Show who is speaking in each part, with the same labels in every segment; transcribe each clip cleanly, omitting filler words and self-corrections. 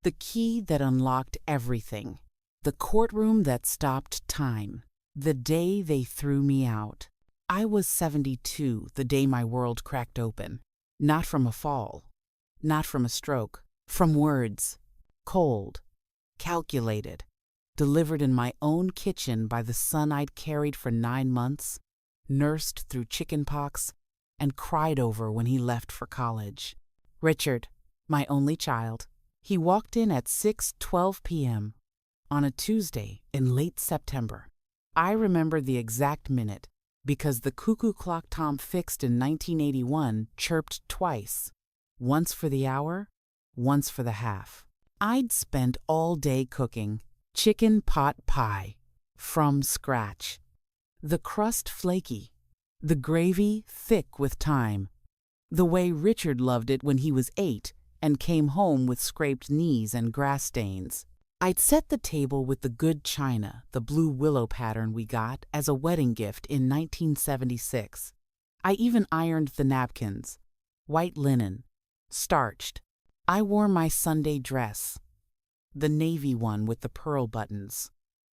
Speaker 1: The key that unlocked everything. The courtroom that stopped time. The day they threw me out. I was 72 the day my world cracked open. Not from a fall. Not from a stroke. From words. Cold. Calculated. Delivered in my own kitchen by the son I'd carried for 9 months, nursed through chickenpox, and cried over when he left for college. Richard, my only child. He walked in at 6:12 p.m. on a Tuesday in late September. I remember the exact minute because the cuckoo clock Tom fixed in 1981 chirped twice, once for the hour, once for the half. I'd spent all day cooking chicken pot pie from scratch. The crust flaky, the gravy thick with thyme, the way Richard loved it when he was 8 and came home with scraped knees and grass stains. I'd set the table with the good china, the blue willow pattern we got as a wedding gift in 1976. I even ironed the napkins, white linen, starched. I wore my Sunday dress, the navy one with the pearl buttons,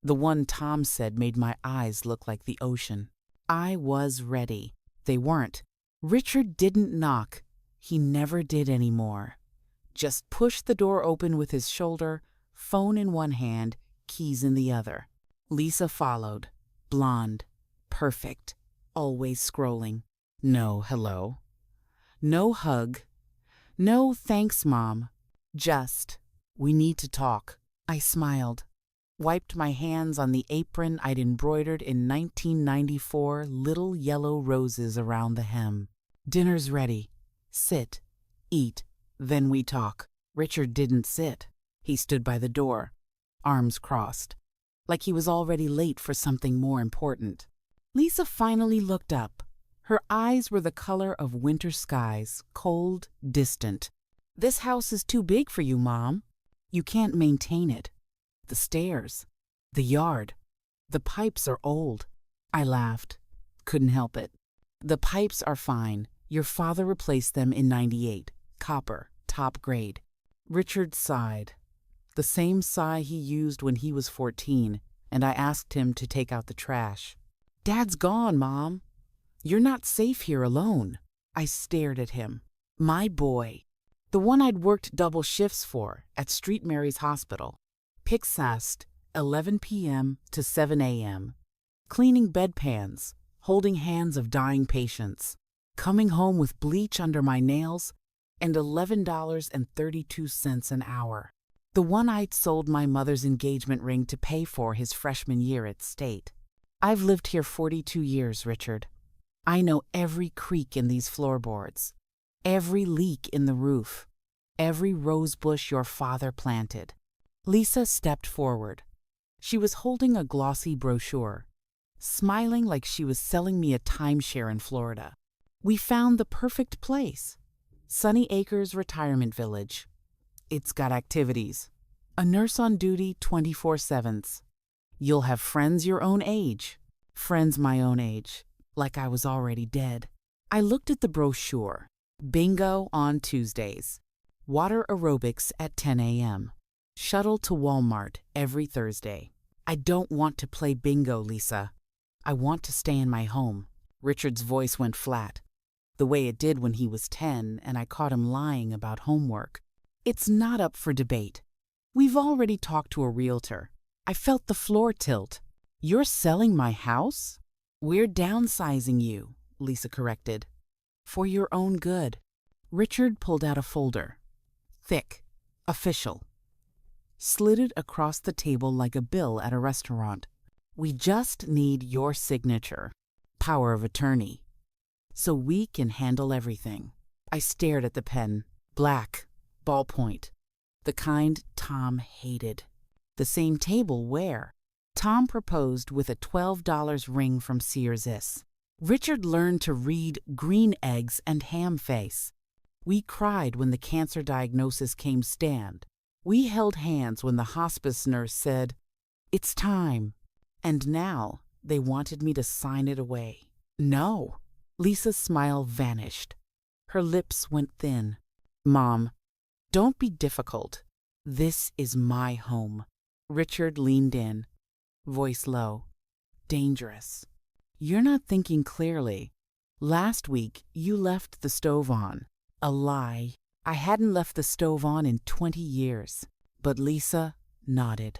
Speaker 1: the one Tom said made my eyes look like the ocean. I was ready. They weren't. Richard didn't knock. He never did anymore. Just pushed the door open with his shoulder, phone in one hand, keys in the other. Lisa followed, blonde, perfect, always scrolling. No hello. No hug. No thanks, Mom. Just, we need to talk. I smiled, wiped my hands on the apron I'd embroidered in 1994, little yellow roses around the hem. Dinner's ready. Sit, eat, then we talk. Richard didn't sit. He stood by the door, arms crossed, like he was already late for something more important. Lisa finally looked up. Her eyes were the color of winter skies, cold, distant. This house is too big for you, Mom. You can't maintain it. The stairs, the yard, the pipes are old. I laughed. Couldn't help it. The pipes are fine. Your father replaced them in '98. Copper, top grade. Richard sighed. The same sigh he used when he was 14, and I asked him to take out the trash. Dad's gone, Mom. You're not safe here alone. I stared at him. My boy. The one I'd worked double shifts for at St. Mary's Hospital. Pixast, 11 p.m. to 7 a.m. Cleaning bedpans, holding hands of dying patients, coming home with bleach under my nails, and $11.32 an hour. The one I'd sold my mother's engagement ring to pay for his freshman year at State. I've lived here 42 years, Richard. I know every creak in these floorboards, every leak in the roof, every rose bush your father planted. Lisa stepped forward. She was holding a glossy brochure, smiling like she was selling me a timeshare in Florida. We found the perfect place. Sunny Acres Retirement Village. It's got activities. A nurse on duty 24/7. You'll have friends your own age. Friends my own age. Like I was already dead. I looked at the brochure. Bingo on Tuesdays. Water aerobics at 10 a.m. Shuttle to Walmart every Thursday. I don't want to play bingo, Lisa. I want to stay in my home. Richard's voice went flat, the way it did when he was 10 and I caught him lying about homework. It's not up for debate. We've already talked to a realtor. I felt the floor tilt. You're selling my house? We're downsizing you, Lisa corrected. For your own good. Richard pulled out a folder. Thick. Official. Slid it across the table like a bill at a restaurant. We just need your signature. Power of attorney. So we can handle everything. I stared at the pen. Black. Ballpoint. The kind Tom hated. The same table where Tom proposed with a $12 ring from Sears. Richard learned to read green eggs and ham face. We cried when the cancer diagnosis came stand. We held hands when the hospice nurse said, "It's time." And now they wanted me to sign it away. No. Lisa's smile vanished. Her lips went thin. Mom, don't be difficult. This is my home. Richard leaned in, voice low. Dangerous. You're not thinking clearly. Last week, you left the stove on. A lie. I hadn't left the stove on in 20 years. But Lisa nodded,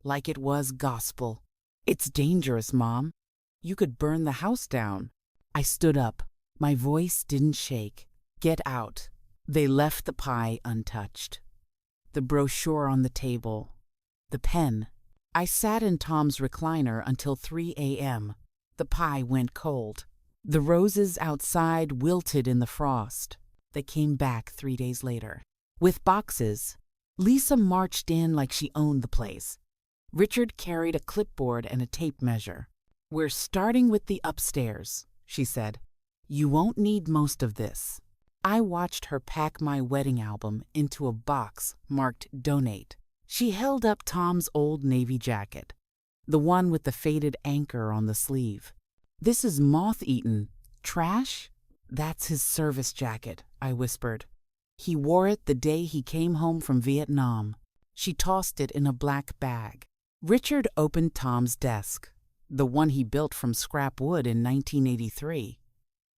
Speaker 1: like it was gospel. It's dangerous, Mom. You could burn the house down. I stood up. My voice didn't shake. Get out. They left the pie untouched. The brochure on the table. The pen. I sat in Tom's recliner until 3 a.m. The pie went cold. The roses outside wilted in the frost. They came back 3 days later. With boxes. Lisa marched in like she owned the place. Richard carried a clipboard and a tape measure. We're starting with the upstairs, she said. You won't need most of this. I watched her pack my wedding album into a box marked Donate. She held up Tom's old Navy jacket, the one with the faded anchor on the sleeve. This is moth-eaten. Trash? That's his service jacket, I whispered. He wore it the day he came home from Vietnam. She tossed it in a black bag. Richard opened Tom's desk, the one he built from scrap wood in 1983.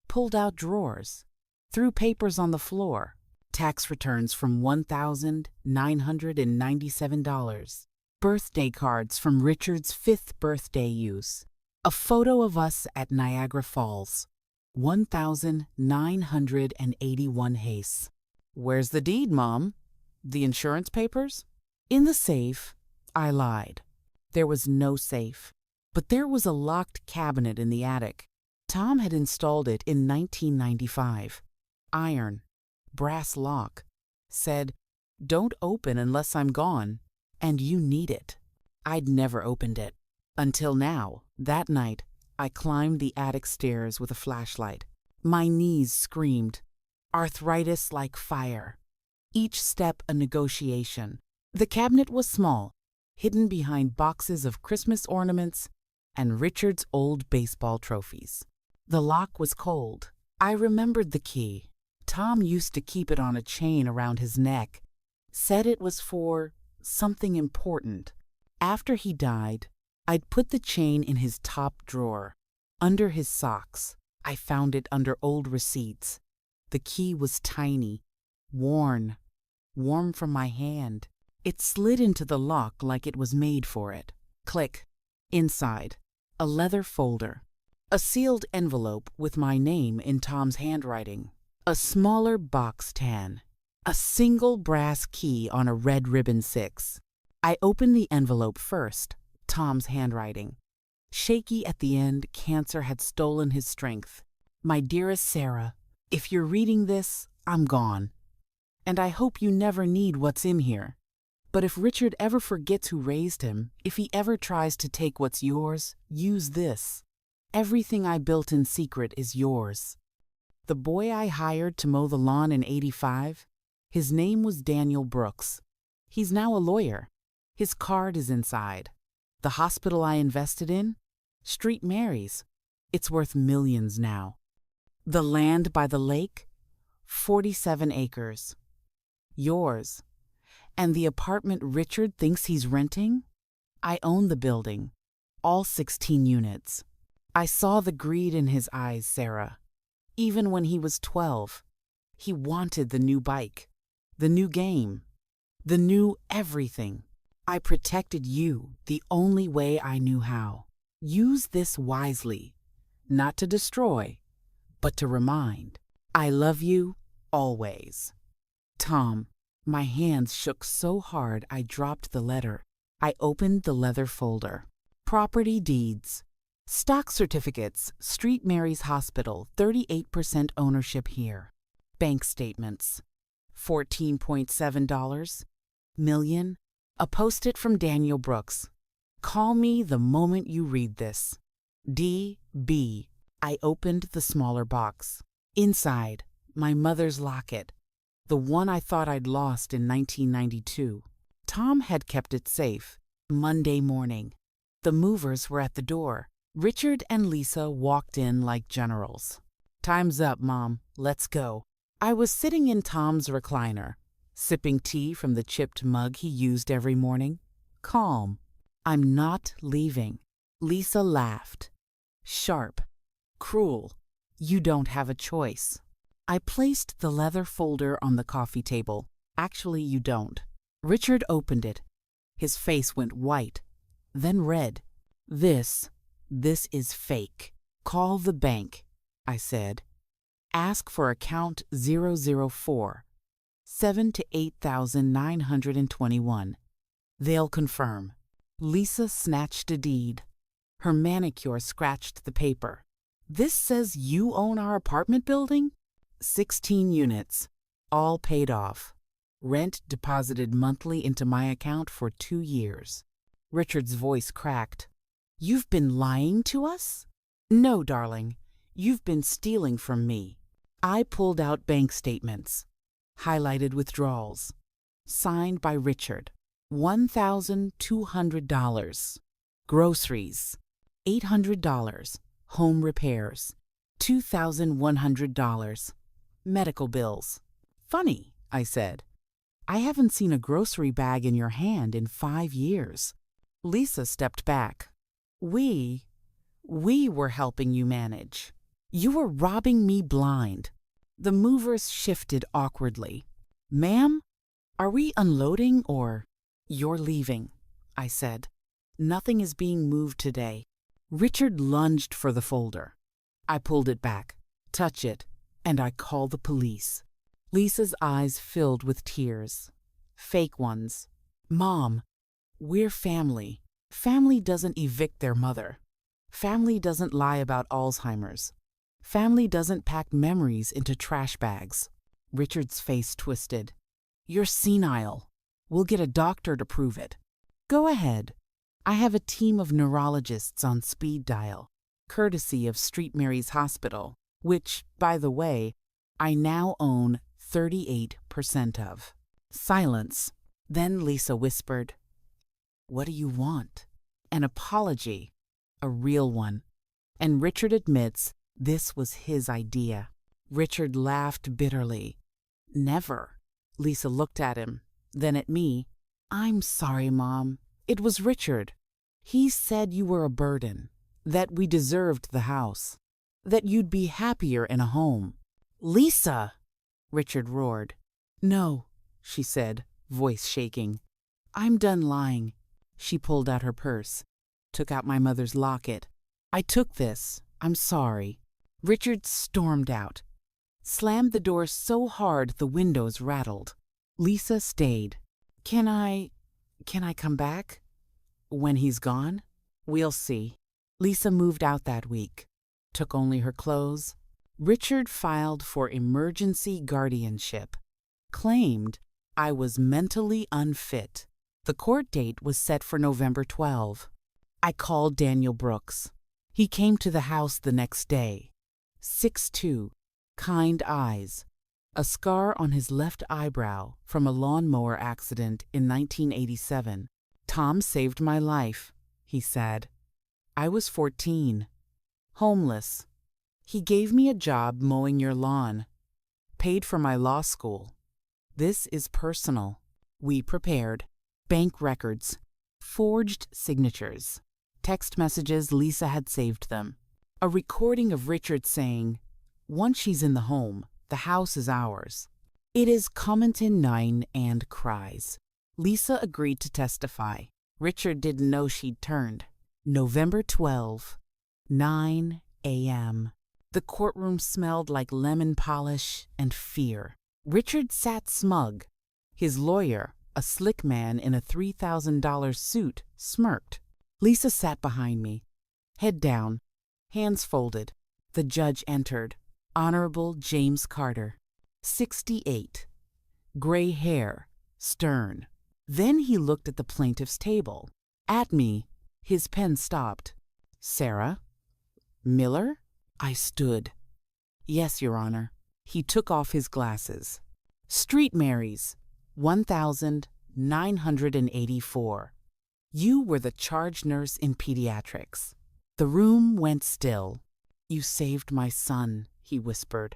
Speaker 1: Pulled out drawers. Threw papers on the floor. Tax returns from $1,997. Birthday cards from Richard's 5th birthday use. A photo of us at Niagara Falls. 1,981 Hace. Where's the deed, Mom? The insurance papers? In the safe. I lied. There was no safe. But there was a locked cabinet in the attic. Tom had installed it in 1995. Iron. Brass lock. Said, don't open unless I'm gone. And you need it. I'd never opened it. Until now, that night, I climbed the attic stairs with a flashlight. My knees screamed. Arthritis like fire. Each step a negotiation. The cabinet was small, hidden behind boxes of Christmas ornaments and Richard's old baseball trophies. The lock was cold. I remembered the key. Tom used to keep it on a chain around his neck. Said it was for something important. After he died, I'd put the chain in his top drawer, under his socks. I found it under old receipts. The key was tiny, worn, warm from my hand. It slid into the lock like it was made for it. Click. Inside, a leather folder. A sealed envelope with my name in Tom's handwriting. A smaller box tan. A single brass key on a red ribbon 6. I opened the envelope first. Tom's handwriting. Shaky at the end, cancer had stolen his strength. My dearest Sarah, if you're reading this, I'm gone. And I hope you never need what's in here. But if Richard ever forgets who raised him, if he ever tries to take what's yours, use this. Everything I built in secret is yours. The boy I hired to mow the lawn in '85, his name was Daniel Brooks. He's now a lawyer. His card is inside. The hospital I invested in? St. Mary's. It's worth millions now. The land by the lake? 47 acres. Yours. And the apartment Richard thinks he's renting? I own the building. All 16 units. I saw the greed in his eyes, Sarah. Even when he was 12. He wanted the new bike. The new game. The new everything. I protected you the only way I knew how. Use this wisely. Not to destroy, but to remind. I love you always. Tom. My hands shook so hard I dropped the letter. I opened the leather folder. Property deeds. Stock certificates, St. Mary's Hospital, 38% ownership here. Bank statements. $14.7 million. A post-it from Daniel Brooks. Call me the moment you read this. D.B. I opened the smaller box. Inside, my mother's locket. The one I thought I'd lost in 1992. Tom had kept it safe. Monday morning. The movers were at the door. Richard and Lisa walked in like generals. Time's up, Mom. Let's go. I was sitting in Tom's recliner, sipping tea from the chipped mug he used every morning. Calm. I'm not leaving. Lisa laughed. Sharp. Cruel. You don't have a choice. I placed the leather folder on the coffee table. Actually, you don't. Richard opened it. His face went white, then red. This is fake. Call the bank, I said. Ask for account 004, 7 to 8,921. They'll confirm. Lisa snatched a deed. Her manicure scratched the paper. This says you own our apartment building? 16 units, all paid off. Rent deposited monthly into my account for 2 years. Richard's voice cracked. You've been lying to us? No, darling. You've been stealing from me. I pulled out bank statements, highlighted withdrawals, signed by Richard. $1,200. Groceries. $800. Home repairs. $2,100. Medical bills. Funny, I said. I haven't seen a grocery bag in your hand in 5 years. Lisa stepped back. We were helping you manage. You were robbing me blind. The movers shifted awkwardly. Ma'am, are we unloading or? You're leaving, I said. Nothing is being moved today. Richard lunged for the folder. I pulled it back. Touch it, and I call the police. Lisa's eyes filled with tears. Fake ones. Mom, we're family. Family doesn't evict their mother. Family doesn't lie about Alzheimer's. Family doesn't pack memories into trash bags. Richard's face twisted. You're senile. We'll get a doctor to prove it. Go ahead. I have a team of neurologists on speed dial, courtesy of St. Mary's Hospital, which, by the way, I now own 38% of. Silence. Then Lisa whispered, What do you want? An apology. A real one. And Richard admits this was his idea. Richard laughed bitterly. Never. Lisa looked at him, then at me. I'm sorry, Mom. It was Richard. He said you were a burden, that we deserved the house, that you'd be happier in a home. Lisa! Richard roared. No, she said, voice shaking. I'm done lying. She pulled out her purse, took out my mother's locket. I took this. I'm sorry. Richard stormed out, slammed the door so hard the windows rattled. Lisa stayed. Can I come back? When he's gone? We'll see. Lisa moved out that week, took only her clothes. Richard filed for emergency guardianship, claimed I was mentally unfit. The court date was set for November 12. I called Daniel Brooks. He came to the house the next day. 6'2", kind eyes, a scar on his left eyebrow from a lawnmower accident in 1987. Tom saved my life, he said. I was 14, homeless. He gave me a job mowing your lawn, paid for my law school. This is personal. We prepared. Bank records, forged signatures, text messages Lisa had saved them. A recording of Richard saying, once she's in the home, the house is ours. It is Commenton 9 and cries. Lisa agreed to testify. Richard didn't know she'd turned. November 12, 9 a.m. The courtroom smelled like lemon polish and fear. Richard sat smug. His lawyer, a slick man in a $3,000 suit, smirked. Lisa sat behind me, head down, hands folded. The judge entered. Honorable James Carter, 68. Gray hair, stern. Then he looked at the plaintiff's table. At me, his pen stopped. Sarah? Miller? I stood. Yes, Your Honor. He took off his glasses. Street Marys, 1,984. You were the charge nurse in pediatrics. The room went still. You saved my son, he whispered.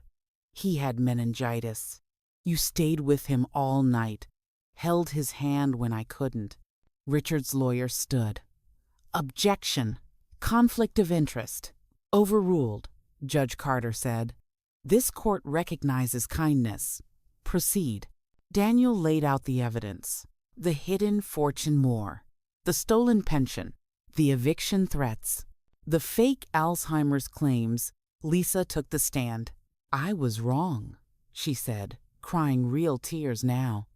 Speaker 1: He had meningitis. You stayed with him all night, held his hand when I couldn't. Richard's lawyer stood. Objection. Conflict of interest. Overruled, Judge Carter said. This court recognizes kindness. Proceed. Daniel laid out the evidence. The hidden fortune more. The stolen pension. The eviction threats. The fake Alzheimer's claims. Lisa took the stand. I was wrong, she said, crying real tears now.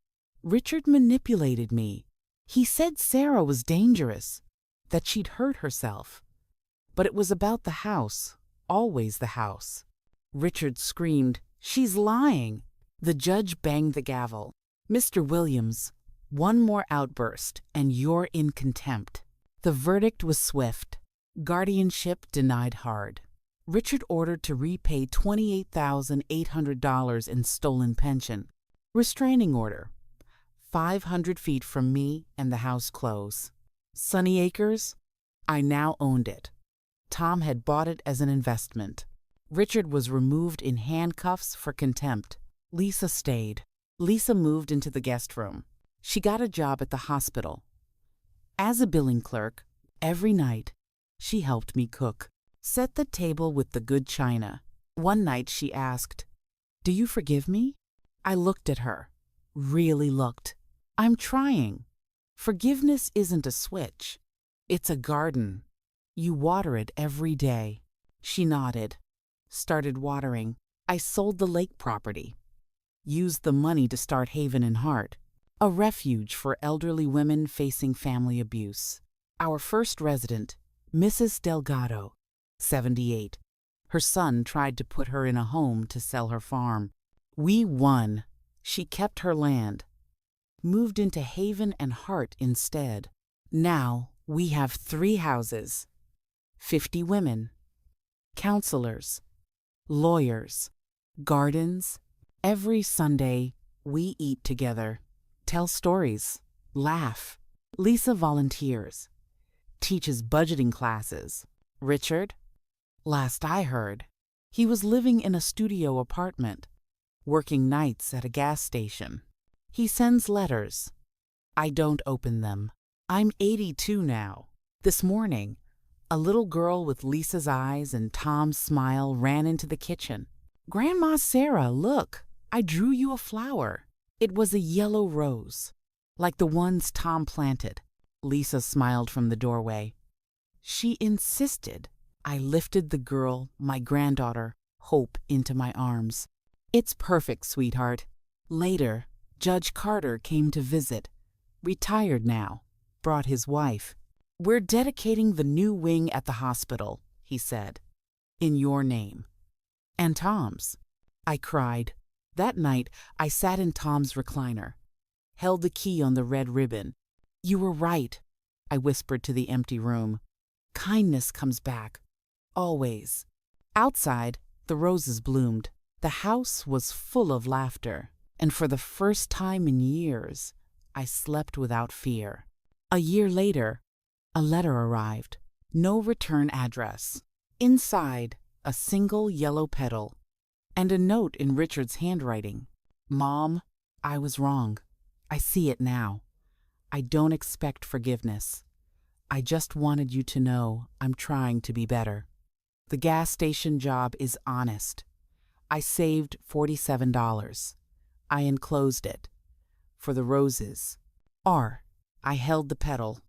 Speaker 1: Richard manipulated me. He said Sarah was dangerous, that she'd hurt herself. But it was about the house, always the house. Richard screamed, "She's lying!" The judge banged the gavel. Mr. Williams, one more outburst and you're in contempt. The verdict was swift. Guardianship denied hard. Richard ordered to repay $28,800 in stolen pension. Restraining order. 500 feet from me and the house close. Sunny Acres? I now owned it. Tom had bought it as an investment. Richard was removed in handcuffs for contempt. Lisa stayed. Lisa moved into the guest room. She got a job at the hospital. As a billing clerk, every night, she helped me cook, set the table with the good china. One night she asked, "Do you forgive me?" I looked at her, really looked. I'm trying. Forgiveness isn't a switch. It's a garden. You water it every day. She nodded, started watering. I sold the lake property. Used the money to start Haven and Heart, a refuge for elderly women facing family abuse. Our first resident, Mrs. Delgado, 78. Her son tried to put her in a home to sell her farm. We won. She kept her land. Moved into Haven and Heart instead. Now we have 3 houses, 50 women, counselors, lawyers, gardens. Every Sunday, we eat together, tell stories, laugh. Lisa volunteers, teaches budgeting classes. Richard? Last I heard, he was living in a studio apartment, working nights at a gas station. He sends letters. I don't open them. I'm 82 now. This morning, a little girl with Lisa's eyes and Tom's smile ran into the kitchen. "Grandma Sarah, look, I drew you a flower." It was a yellow rose, like the ones Tom planted. Lisa smiled from the doorway. She insisted. I lifted the girl, my granddaughter, Hope, into my arms. "It's perfect, sweetheart." Later, Judge Carter came to visit. Retired now. Brought his wife. "We're dedicating the new wing at the hospital," he said. "In your name." "And Tom's." I cried. That night, I sat in Tom's recliner, held the key on the red ribbon. "You were right," I whispered to the empty room. "Kindness comes back. Always." Outside, the roses bloomed. The house was full of laughter, and for the first time in years, I slept without fear. A year later, a letter arrived. No return address. Inside, a single yellow petal, and a note in Richard's handwriting. "Mom, I was wrong. I see it now. I don't expect forgiveness. I just wanted you to know I'm trying to be better. The gas station job is honest. I saved $47. I enclosed it. For the roses. R. I held the petal.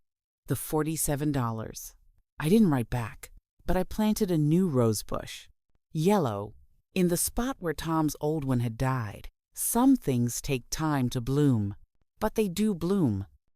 Speaker 1: The $47. I didn't write back, but I planted a new rose bush. Yellow, in the spot where Tom's old one had died. Some things take time to bloom, but they do bloom.